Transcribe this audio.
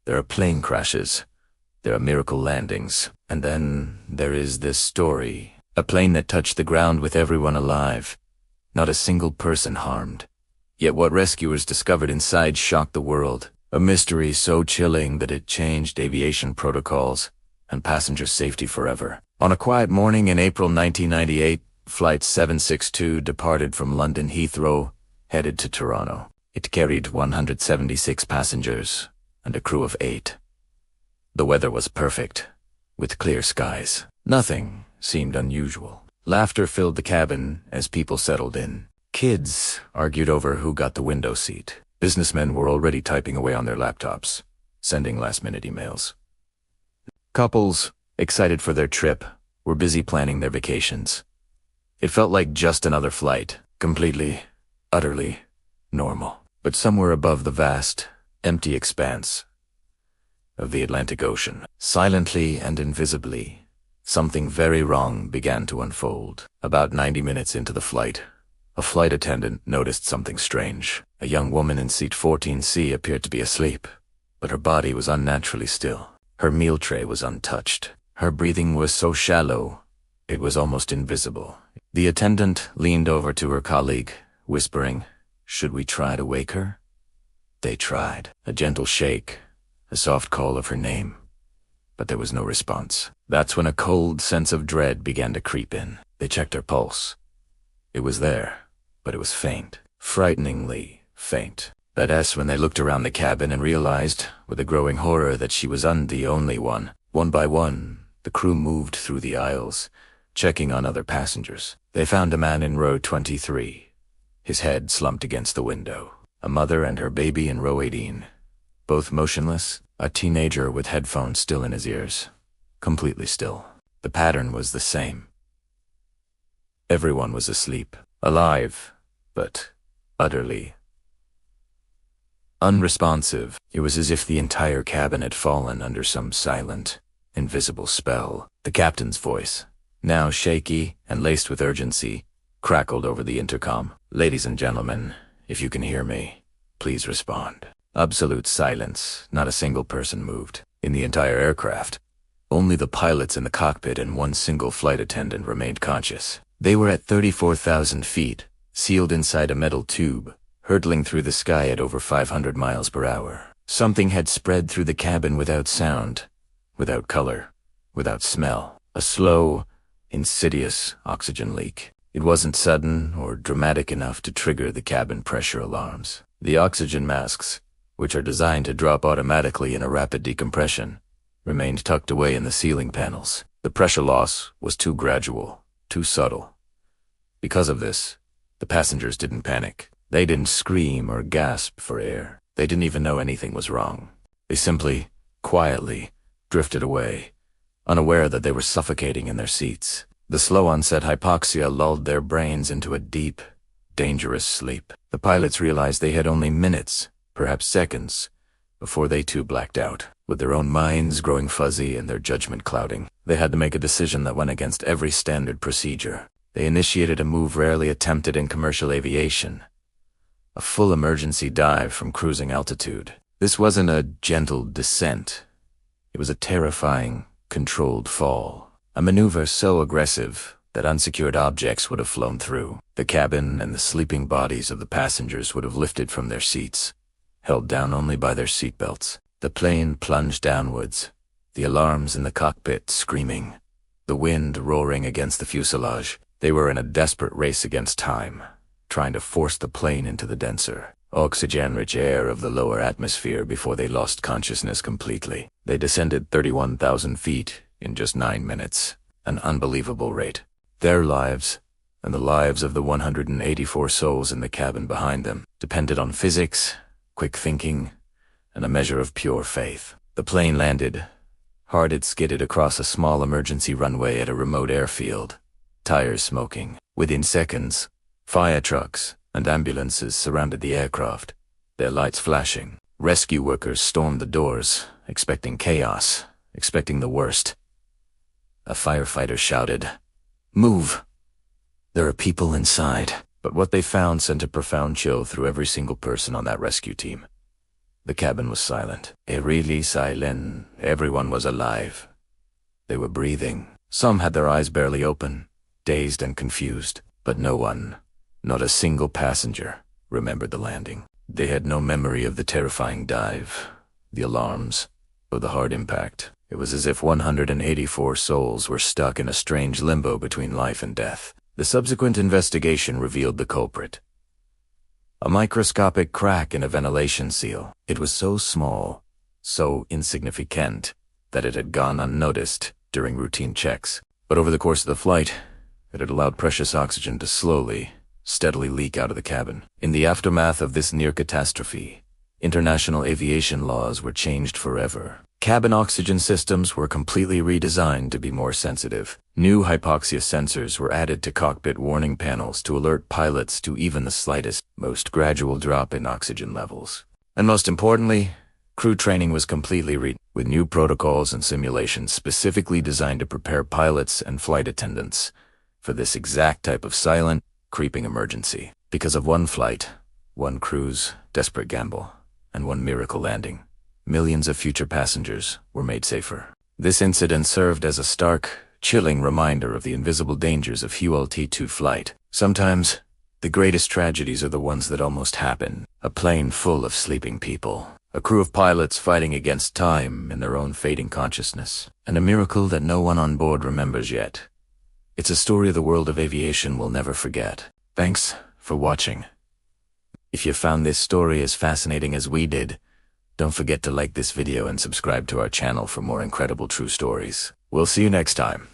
There are plane crashes. There are miracle landings. And then there is this story. A plane that touched the ground with everyone alive. Not a single person harmed. Yet what rescuers discovered inside shocked the world. A mystery so chilling that it changed aviation protocols and passenger safety forever. On a quiet morning in April 1998, Flight 762 departed from London Heathrow, headed to Toronto. It carried 176 passengers and a crew of 8. The weather was perfect, with clear skies. Nothing seemed unusual. Laughter filled the cabin as people settled in. Kids argued over who got the window seat. Businessmen were already typing away on their laptops, sending last-minute emails. Couples, excited for their trip, were busy planning their vacations. It felt like just another flight, completely, utterly normal. But somewhere above the vast, empty expanse of the Atlantic Ocean, silently and invisibly, something very wrong began to unfold. About 90 minutes into the flight, a flight attendant noticed something strange. A young woman in seat 14C appeared to be asleep, but her body was unnaturally still. Her meal tray was untouched. Her breathing was so shallow, it was almost invisible. The attendant leaned over to her colleague, whispering, "Should we try to wake her?" They tried. A gentle shake, a soft call of her name. But there was no response. That's when a cold sense of dread began to creep in. They checked her pulse. It was there, but it was faint. Frighteningly faint. That's when they looked around the cabin and realized, with a growing horror, that she was the only one. One by one, the crew moved through the aisles, checking on other passengers. They found a man in row 23, his head slumped against the window. A mother and her baby in row 18, both motionless, a teenager with headphones still in his ears, completely still. The pattern was the same. Everyone was asleep, alive, but utterly unresponsive. It was as if the entire cabin had fallen under some silent, invisible spell. The captain's voice, now shaky and laced with urgency, crackled over the intercom. "Ladies and gentlemen, if you can hear me, please respond." Absolute silence. Not a single person moved. In the entire aircraft, only the pilots in the cockpit and one single flight attendant remained conscious. They were at 34,000 feet, sealed inside a metal tube, hurtling through the sky at over 500 miles per hour. Something had spread through the cabin without sound, without color, without smell. A slow, insidious oxygen leak. It wasn't sudden or dramatic enough to trigger the cabin pressure alarms. The oxygen masks, which are designed to drop automatically in a rapid decompression, remained tucked away in the ceiling panels. The pressure loss was too gradual, too subtle. Because of this, the passengers didn't panic. They didn't scream or gasp for air. They didn't even know anything was wrong. They simply, quietly, drifted away, unaware that they were suffocating in their seats. The slow onset hypoxia lulled their brains into a deep, dangerous sleep. The pilots realized they had only minutes, perhaps seconds, before they too blacked out. With their own minds growing fuzzy and their judgment clouding, they had to make a decision that went against every standard procedure. They initiated a move rarely attempted in commercial aviation. A full emergency dive from cruising altitude. This wasn't a gentle descent. It was a terrifying, controlled fall. A maneuver so aggressive that unsecured objects would have flown through. The cabin and the sleeping bodies of the passengers would have lifted from their seats, held down only by their seatbelts. The plane plunged downwards, the alarms in the cockpit screaming, the wind roaring against the fuselage. They were in a desperate race against time, trying to force the plane into the denser, oxygen-rich air of the lower atmosphere before they lost consciousness completely. They descended 31,000 feet in just 9 minutes, an unbelievable rate. Their lives, and the lives of the 184 souls in the cabin behind them, depended on physics, quick thinking, and a measure of pure faith. The plane landed. Hard it skidded across a small emergency runway at a remote airfield, tires smoking. Within seconds, fire trucks and ambulances surrounded the aircraft, their lights flashing. Rescue workers stormed the doors, expecting chaos, expecting the worst. A firefighter shouted, "Move! There are people inside." But what they found sent a profound chill through every single person on that rescue team. The cabin was silent. Really silent. Everyone was alive. They were breathing. Some had their eyes barely open, dazed and confused. But no one, not a single passenger, remembered the landing. They had no memory of the terrifying dive, the alarms, or the hard impact. It was as if 184 souls were stuck in a strange limbo between life and death. The subsequent investigation revealed the culprit. A microscopic crack in a ventilation seal. It was so small, so insignificant, that it had gone unnoticed during routine checks. But over the course of the flight, it had allowed precious oxygen to slowly, steadily leak out of the cabin. In the aftermath of this near catastrophe, international aviation laws were changed forever. Cabin oxygen systems were completely redesigned to be more sensitive. New hypoxia sensors were added to cockpit warning panels to alert pilots to even the slightest, most gradual drop in oxygen levels. And most importantly, crew training was completely with new protocols and simulations specifically designed to prepare pilots and flight attendants for this exact type of silent, creeping emergency. Because of one flight, one cruise, desperate gamble, and one miracle landing, millions of future passengers were made safer. This incident served as a stark, chilling reminder of the invisible dangers of ULT-2 flight. Sometimes, the greatest tragedies are the ones that almost happen. A plane full of sleeping people, a crew of pilots fighting against time in their own fading consciousness, and a miracle that no one on board remembers yet. It's a story the world of aviation will never forget. Thanks for watching. If you found this story as fascinating as we did, don't forget to like this video and subscribe to our channel for more incredible true stories. We'll see you next time.